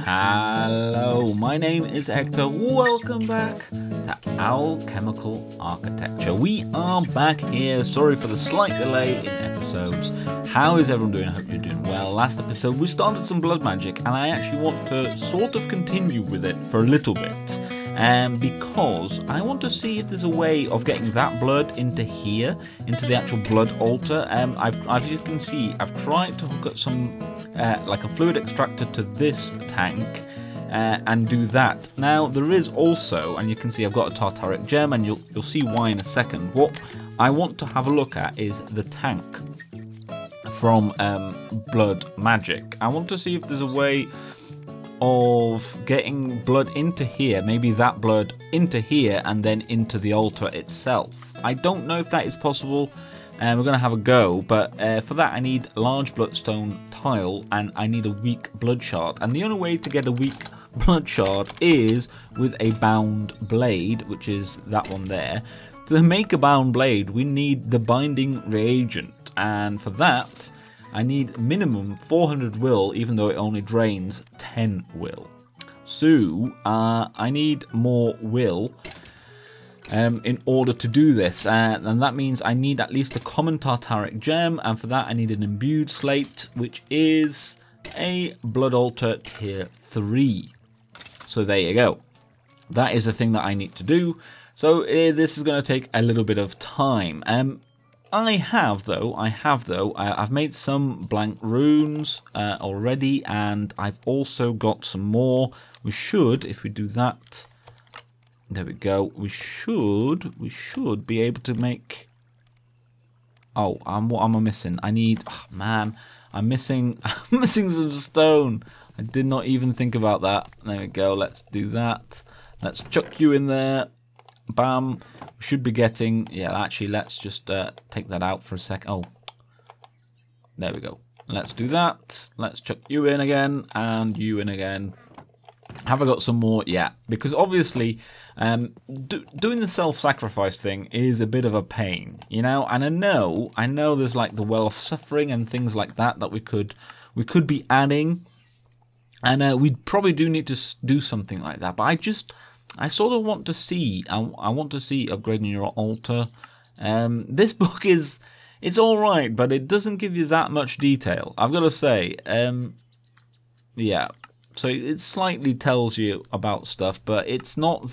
Hello, my name is Ector. Welcome back to Alchemical Architecture. We are back here. Sorry for the slight delay in episodes. How is everyone doing? I hope you're doing well. Last episode we started some blood magic, and I actually want to sort of continue with it for a little bit. Because I want to see if there's a way of getting that blood into here, into the actual blood altar. As you can see, I've tried to hook up some, like a fluid extractor to this tank, and do that. Now there is also, and you can see I've got a tartaric gem, and you'll see why in a second. What I want to have a look at is the tank from blood magic. I want to see if there's a way of getting blood into here, maybe that blood into here and then into the altar itself. I don't know if that is possible, and we're going to have a go, but for that I need large bloodstone tile and I need a weak blood shard, and the only way to get a weak blood shard is with a bound blade, which is that one there. To make a bound blade we need the binding reagent, and for that I need minimum 400 will, even though it only drains 10 will. So I need more will in order to do this, and that means I need at least a common tartaric gem, and for that I need an imbued slate, which is a blood altar tier 3. So there you go. That is the thing that I need to do. So this is going to take a little bit of time. I've made some blank runes already, and I've also got some more. We should, if we do that, there we go. We should be able to make. Oh, what am I missing? I need. Oh, man, I'm missing. I'm missing some stone. I did not even think about that. There we go. Let's do that. Let's chuck you in there. Bam. We should be getting, yeah, actually let's just take that out for a sec. Oh, there we go. Let's do that. Let's chuck you in again and you in again. Have I got some more? Yeah, because obviously doing the self-sacrifice thing is a bit of a pain, you know, and I know there's like the well of suffering and things like that that we could be adding, and we probably do need to do something like that, but I sort of want to see, I want to see upgrading your altar. This book it's alright, but it doesn't give you that much detail, I've got to say. Yeah, so it slightly tells you about stuff, but it's not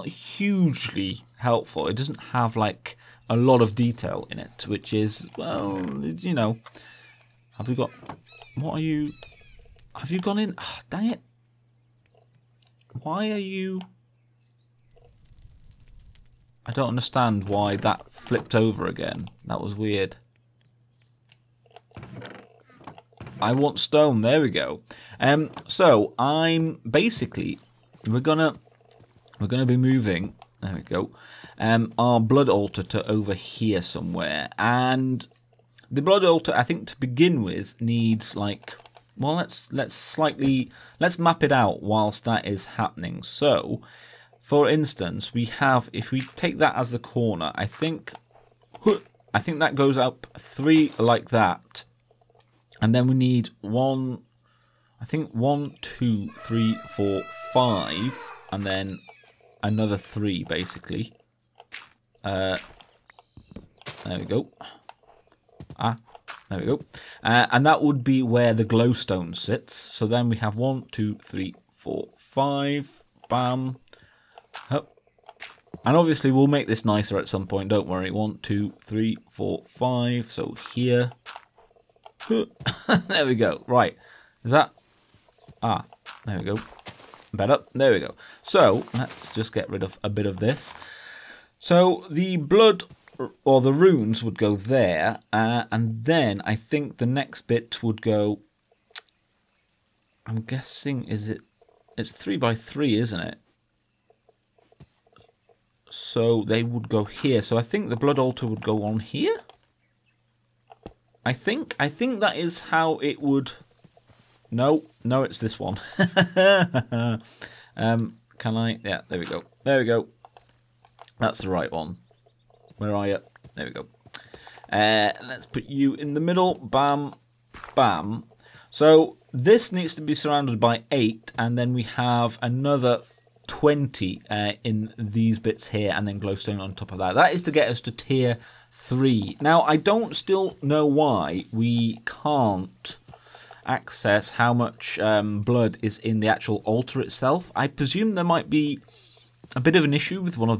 hugely helpful. It doesn't have like a lot of detail in it, which is, well, you know. Have you gone in? Oh, dang it. Why are you... I don't understand why that flipped over again. That was weird. I want stone. There we go. So I'm basically we're gonna be moving. There we go. Our blood altar to over here somewhere, and the blood altar, I think, to begin with needs like. Well, let's map it out whilst that is happening. So, for instance, we have, if we take that as the corner, I think that goes up 3 like that, and then we need 1, 2, 3, 4, 5, and then another 3 basically. There we go. There we go. And that would be where the glowstone sits. So then we have 1, 2, 3, 4, 5. Bam. Oh. And obviously we'll make this nicer at some point. Don't worry. 1, 2, 3, 4, 5. So here. There we go. Right. Is that? Ah. There we go. Better. There we go. So let's just get rid of a bit of this. So the blood, or the runes, would go there, and then I think the next bit would go, I'm guessing, it's 3 by 3, isn't it? So they would go here, so I think the blood altar would go on here? I think that is how it would. No, it's this one. Can I? Yeah, there we go. There we go. That's the right one. Where are you? There we go. Let's put you in the middle. Bam, bam. So this needs to be surrounded by 8, and then we have another 20 in these bits here, and then glowstone on top of that. That is to get us to tier 3. Now, I don't still know why we can't access how much blood is in the actual altar itself. I presume there might be a bit of an issue with one of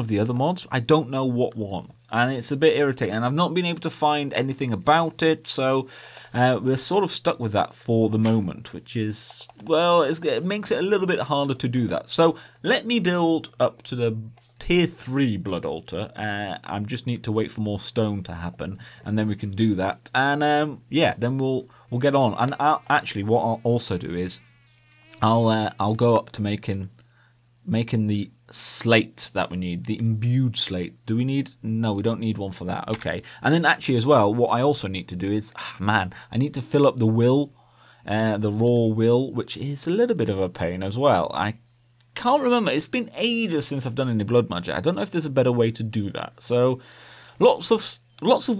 the other mods. I don't know what one, and it's a bit irritating, and I've not been able to find anything about it, so we're sort of stuck with that for the moment, which is, well, it makes it a little bit harder to do that. So let me build up to the tier 3 blood altar. I just need to wait for more stone to happen, and then we can do that, and yeah, then we'll get on. And actually, what I'll also do is I'll go up to making the slate that we need, the imbued slate. Do we need? No, we don't need one for that. Okay. And then actually as well, what I also need to do is, I need to fill up the will, the raw will, which is a little bit of a pain as well. I can't remember. It's been ages since I've done any blood magic. I don't know if there's a better way to do that. So lots of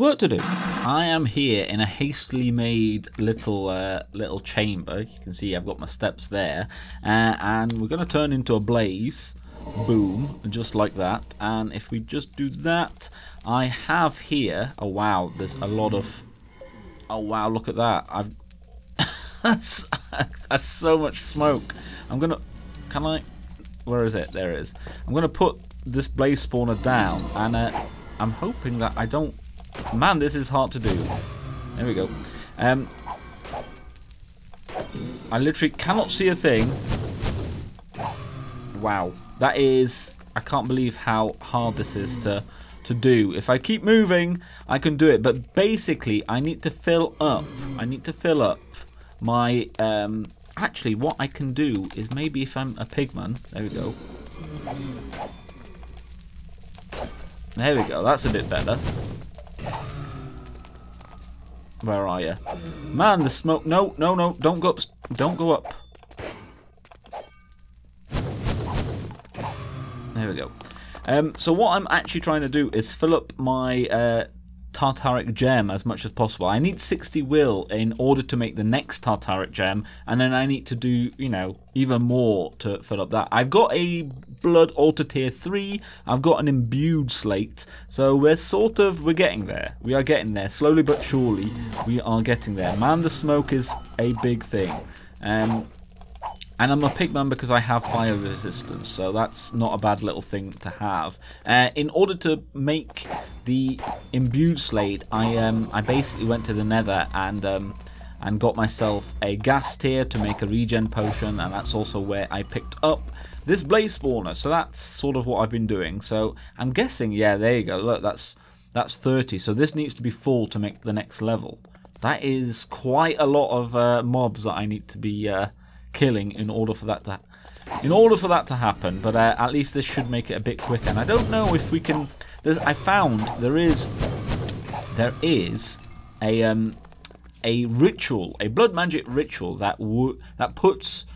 work to do. I am here in a hastily made little chamber. You can see I've got my steps there, and we're going to turn into a blaze. Boom, just like that. And if we just do that, I have here. Oh wow, there's a lot of. Oh wow, look at that! I've that's so much smoke. I'm gonna. Can I? Where is it? There it is. I'm gonna put this blaze spawner down, and I'm hoping that I don't. Man, this is hard to do. There we go. I literally cannot see a thing. Wow. That is... I can't believe how hard this is to do. If I keep moving, I can do it. But basically, I need to fill up. My... actually, what I can do is maybe if I'm a pigman... There we go. There we go. That's a bit better. Where are you? Man, the smoke... No, don't go up. Don't go up. There we go. So what I'm actually trying to do is fill up my tartaric gem as much as possible. I need 60 will in order to make the next tartaric gem, and then I need to do, you know, even more to fill up that. I've got a blood altar tier 3. I've got an imbued slate. So we're getting there. We are getting there. Slowly but surely, we are getting there. Man, the smoke is a big thing. And I'm a pigman because I have fire resistance, so that's not a bad little thing to have. In order to make the imbued slate, I basically went to the nether and got myself a gas tier to make a regen potion, and that's also where I picked up this blaze spawner. So that's sort of what I've been doing. So I'm guessing, yeah, there you go. Look, that's 30. So this needs to be full to make the next level. That is quite a lot of mobs that I need to be killing in order for that to happen. But at least this should make it a bit quicker. And I don't know if we can. I found there is a ritual, a blood magic ritual that puts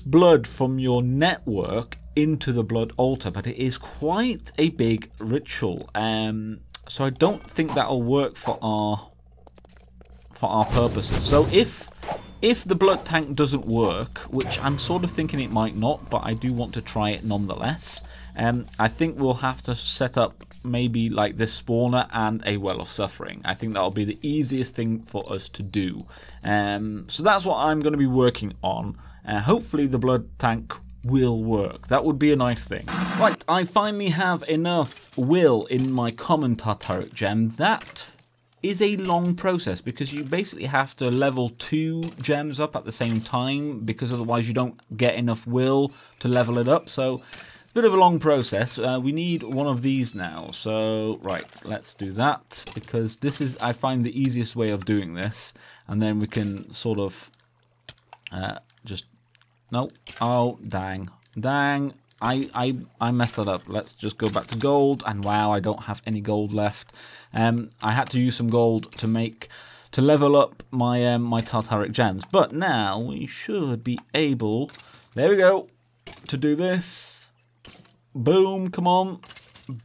blood from your network into the blood altar, but it is quite a big ritual. So I don't think that'll work for our purposes. So if the blood tank doesn't work, which I'm sort of thinking it might not, but I do want to try it nonetheless, I think we'll have to set up maybe like this spawner and a well of suffering. I think that'll be the easiest thing for us to do. So that's what I'm going to be working on. Hopefully the blood tank will work. That would be a nice thing. Right, I finally have enough will in my common tartaric gem. That is a long process because you basically have to level 2 gems up at the same time, because otherwise you don't get enough will to level it up. So it's a bit of a long process. We need one of these now. So right, let's do that, because this is, I find, the easiest way of doing this. And then we can sort of just, no, oh dang, I messed that up. Let's just go back to gold, and wow, I don't have any gold left. I had to use some gold to level up my my tartaric gems, but now we should be able, there we go, to do this. Boom, come on.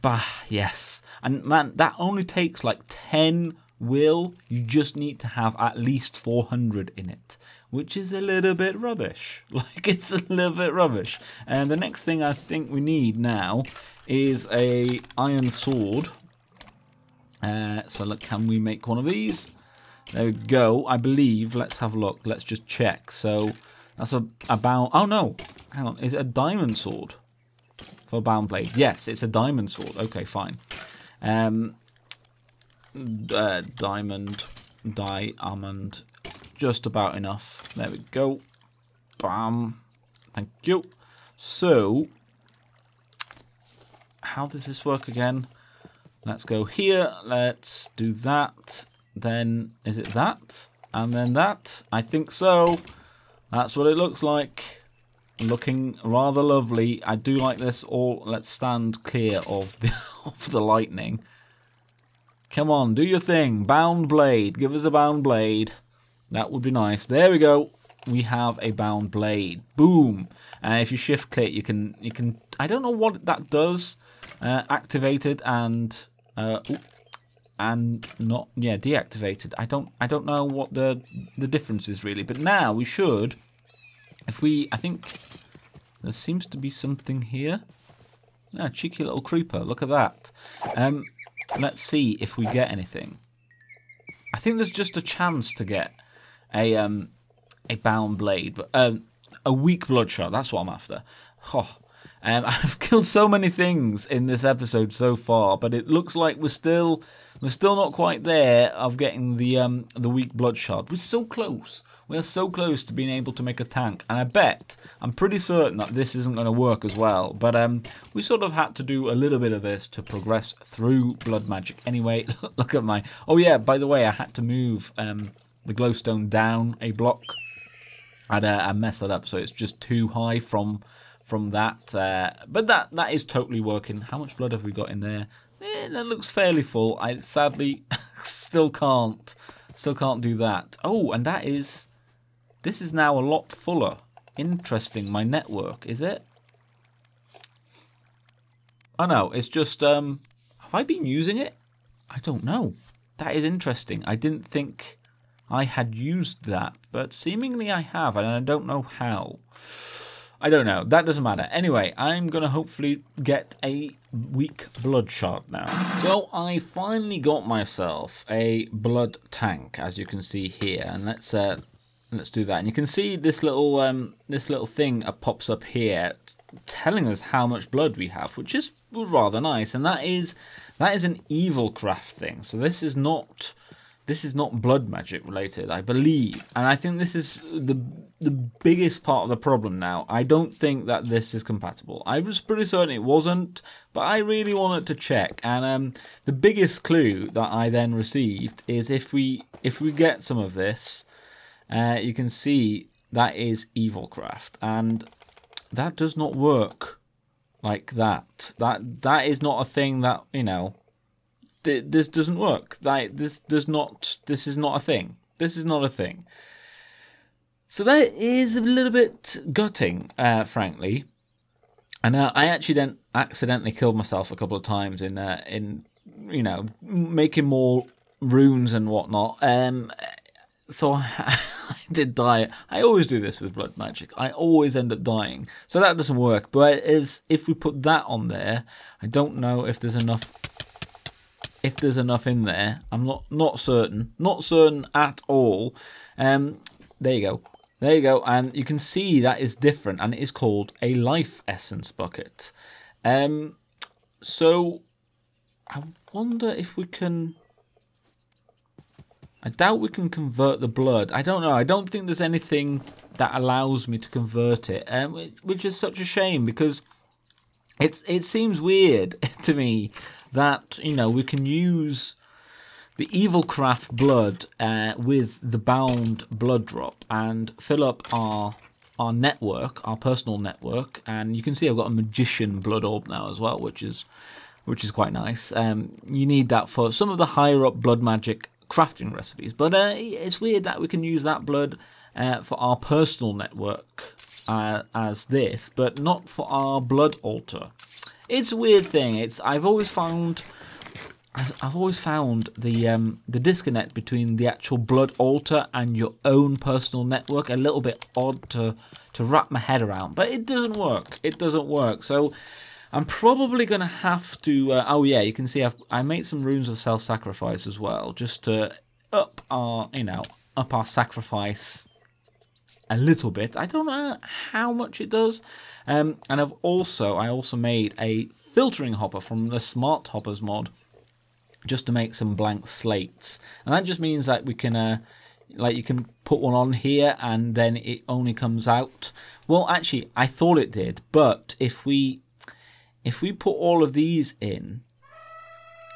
Bah, yes. And man, that only takes like 10 will. You just need to have at least 400 in it, which is a little bit rubbish. Like, it's a little bit rubbish. And the next thing I think we need now is a iron sword. So look, can we make one of these? There we go. I believe. Let's have a look. Let's just check. So that's a bound. Oh no, hang on. Is it a diamond sword for a bound blade? Yes, it's a diamond sword. Okay, fine. Diamond, almond, just about enough. There we go. Bam. Thank you. So, how does this work again? Let's go here. Let's do that. Then, is it that? And then that? I think so. That's what it looks like. Looking rather lovely. I do like this. All. Let's stand clear of the of the lightning. Come on, do your thing. Bound blade. Give us a bound blade. That would be nice. There we go. We have a bound blade. Boom. And if you shift click, you can. I don't know what that does. Activated and not deactivated. I don't know what the difference is really. But now we should. I think there seems to be something here. Yeah, cheeky little creeper. Look at that. Let's see if we get anything. I think there's just a chance to get a bound blade, but a weak bloodshot. That's what I'm after. Oh, I've killed so many things in this episode so far, but it looks like we're still not quite there of getting the weak bloodshot. We're so close. We're so close to being able to make a tank, and I'm pretty certain that this isn't going to work as well. But we sort of had to do a little bit of this to progress through blood magic. Anyway, look at my. Oh yeah, by the way, I had to move the glowstone down a block. I messed that up, so it's just too high from that. But that is totally working. How much blood have we got in there? That looks fairly full. I sadly still can't do that. Oh, and this is now a lot fuller. Interesting. My network, is it? Oh no, it's just have I been using it? I don't know. That is interesting. I didn't think I had used that, but seemingly I have, and I don't know how. I don't know. That doesn't matter. Anyway, I'm going to hopefully get a weak bloodshot now. So I finally got myself a blood tank, as you can see here, and let's do that. And you can see this little thing pops up here, telling us how much blood we have, which is rather nice. And that is an evil craft thing. So this is not blood magic related, I believe. And I think this is the biggest part of the problem now. I don't think that this is compatible. I was pretty certain it wasn't, but I really wanted to check. And the biggest clue that I then received is if we get some of this, you can see that is evil craft, and that does not work like that. That is not a thing that, you know. This doesn't work. This is not a thing. This is not a thing. So that is a little bit gutting, frankly. And I actually then accidentally killed myself a couple of times in you know, making more runes and whatnot. So I did die. I always do this with blood magic. I always end up dying. So that doesn't work. But if we put that on there, I don't know if there's enough. If there's enough in there, I'm not certain. Not certain at all. There you go. There you go. And you can see that is different, and it is called a life essence bucket. So I wonder if we can. I doubt we can convert the blood. I don't know. I don't think there's anything that allows me to convert it, which is such a shame, because it seems weird to me that, you know, we can use the evil craft blood with the bound blood drop and fill up our network, our personal network. And you can see I've got a magician blood orb now as well, which is quite nice. You need that for some of the higher up blood magic crafting recipes, but it's weird that we can use that blood for our personal network as this, but not for our blood altar. It's a weird thing. I've always found I've always found the disconnect between the actual blood altar and your own personal network a little bit odd to wrap my head around, but it doesn't work. It doesn't work. So I'm probably going to have to. Oh yeah, you can see I made some runes of self-sacrifice as well, just to up our sacrifice a little bit. I don't know how much it does. And I also made a filtering hopper from the Smart Hoppers mod, just to make some blank slates, and that just means that we can you can put one on here and then it only comes out. Well, actually, I thought it did, but if we put all of these in,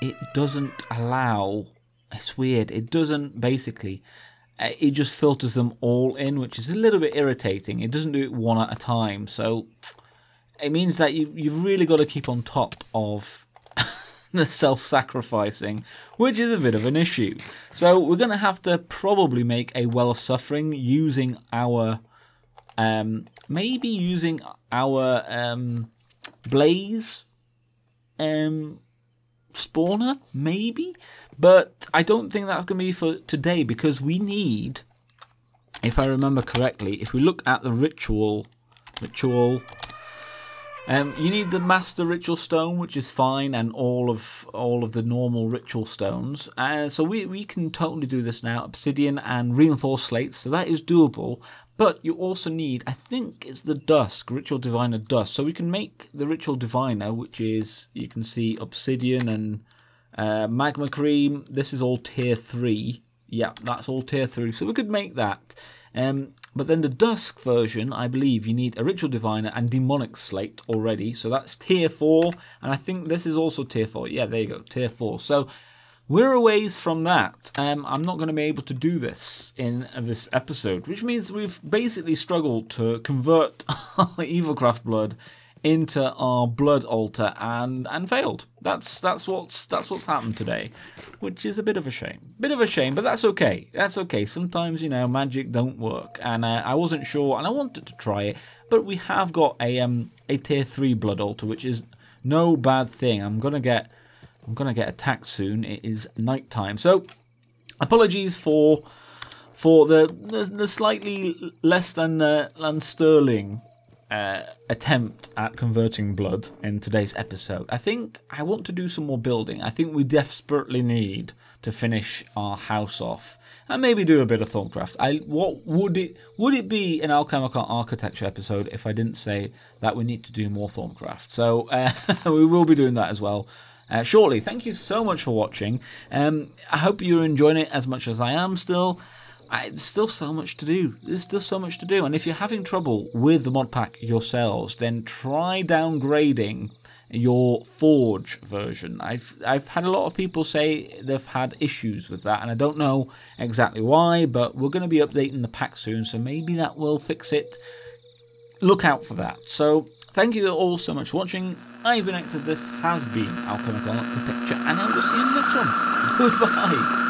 it doesn't allow. It's weird. It doesn't basically. It just filters them all in, which is a little bit irritating. It doesn't do it one at a time, so it means that you've really got to keep on top of the self-sacrificing, which is a bit of an issue. So we're going to have to probably make a Well of Suffering using our maybe using our Blaze spawner, maybe, but I don't think that's going to be for today, because we need, if I remember correctly, if we look at the ritual, you need the Master Ritual Stone, which is fine, and all of the normal ritual stones. So we can totally do this now. Obsidian and reinforced slates, so that is doable. But you also need, I think it's the Dusk, Ritual Diviner Dusk. So we can make the Ritual Diviner, which is, you can see Obsidian and Magma Cream. This is all tier 3. Yeah, that's all tier 3. So we could make that. But then the Dusk version, I believe you need a Ritual Diviner and Demonic Slate already. So that's tier 4. And I think this is also tier 4. Yeah, there you go, tier 4. So we're a ways from that. I'm not going to be able to do this in this episode, which means we've basically struggled to convert our Evilcraft blood into our blood altar and failed. That's what's happened today, which is a bit of a shame. But that's okay. That's okay. Sometimes, magic don't work, and I wasn't sure, and I wanted to try it, but we have got a tier 3 blood altar, which is no bad thing. I'm gonna get attacked soon. It is night time, so apologies for the slightly less than sterling attempt at converting blood in today's episode. I think I want to do some more building. I think we desperately need to finish our house off and maybe do a bit of Thorncraft. What would it be an Alchemical Architecture episode if I didn't say that we need to do more Thorncraft? So we will be doing that as well shortly. Thank you so much for watching. I hope you're enjoying it as much as I am still. There's still so much to do. And if you're having trouble with the Modpack yourselves, then try downgrading your Forge version. I've had a lot of people say they've had issues with that, and I don't know exactly why, but we're going to be updating the pack soon, so maybe that will fix it. Look out for that. So thank you all so much for watching. I've been Ector. This has been Alchemical Architecture, and I will see you in the next one. Goodbye.